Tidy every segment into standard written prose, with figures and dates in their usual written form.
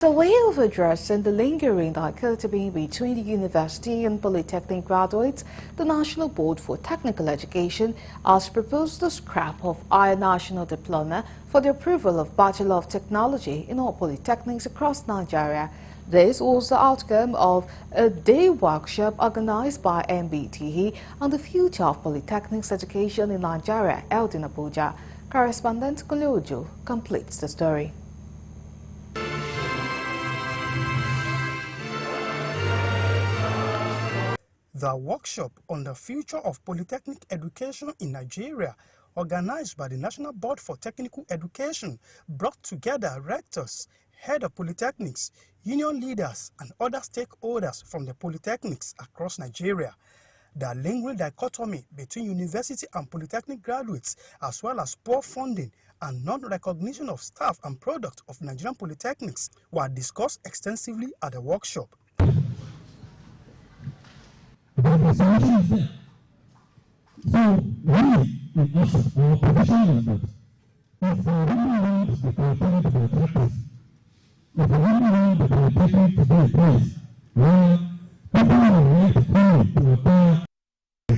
The way of addressing the lingering dichotomy between the university and polytechnic graduates, the National Board for Technical Education has proposed the scrap of our national diploma for the approval of Bachelor of Technology in all polytechnics across Nigeria. This was the outcome of a day workshop organized by Nbte on the future of polytechnics education in Nigeria held in Abuja. Correspondent Kolojo completes the story. The workshop on the future of polytechnic education in Nigeria, organized by the National Board for Technical Education, brought together rectors, head of polytechnics, union leaders, and other stakeholders from the polytechnics across Nigeria. The lingering dichotomy between university and polytechnic graduates, as well as poor funding and non-recognition of staff and product of Nigerian polytechnics, were discussed extensively at the workshop. But the solution is there. So we in us, our position is that if we really want the polytechnic to be effective, if we really want the polytechnic to be a place where people will want to pay to acquire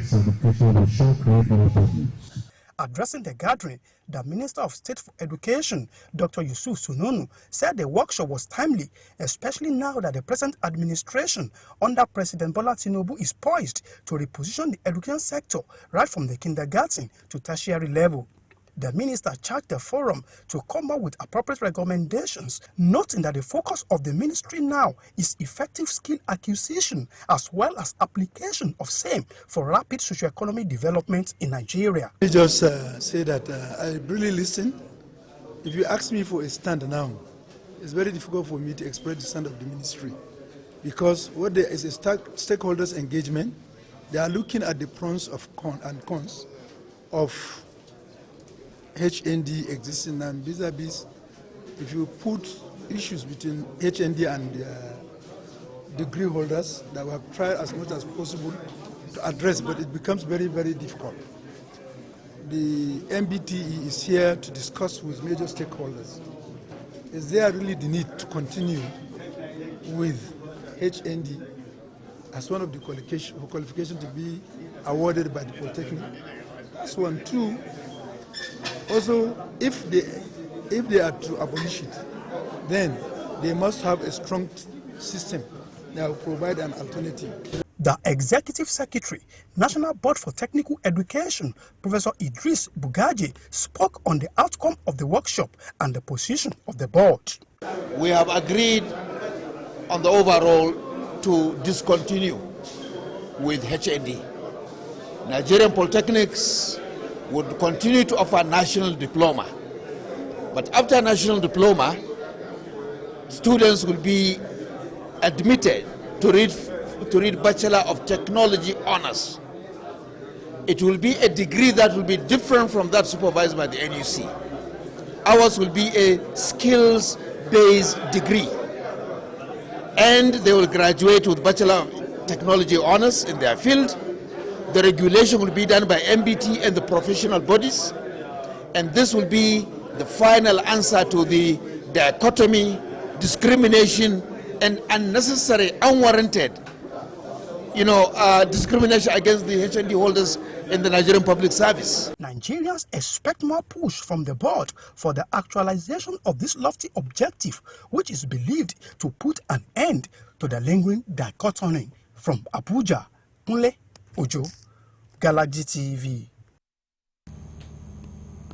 certification will show create more problems. Addressing the gathering, the Minister of State for Education, Dr. Yusuf Sununu, said the workshop was timely, especially now that the present administration under President Bola Tinubu is poised to reposition the education sector right from the kindergarten to tertiary level. The minister charged the forum to come up with appropriate recommendations, noting that the focus of the ministry now is effective skill acquisition as well as application of same for rapid socio-economic development in Nigeria. I just say that I really listen. If you ask me for a stand now, it's very difficult for me to express the stand of the ministry, because what there is a stakeholders engagement. They are looking at the pros and cons of HND existing, and vis-a-vis, if you put issues between HND and degree holders that we have tried as much as possible to address, but it becomes very, very difficult. The Nbte is here to discuss with major stakeholders. Is there really the need to continue with HND as one of the qualifications to be awarded by the Polytechnic? That's one. Two, also, if they are to abolish it, then they must have a strong system that will provide an alternative. The Executive Secretary, National Board for Technical Education, Professor Idris Bugaji, spoke on the outcome of the workshop and the position of the board. We have agreed on the overall to discontinue with HND. Nigerian polytechnics would continue to offer national diploma. But after national diploma, students will be admitted to read Bachelor of Technology honors. It will be a degree that will be different from that supervised by the NUC. Ours will be a skills-based degree. And they will graduate with Bachelor of Technology honors in their field. The regulation will be done by Nbte and the professional bodies, and this will be the final answer to the dichotomy, discrimination, and unnecessary, unwarranted, discrimination against the HND holders in the Nigerian public service. Nigerians expect more push from the board for the actualization of this lofty objective, which is believed to put an end to the lingering dichotomy. From Abuja, Nle Ojo, Galaxy TV.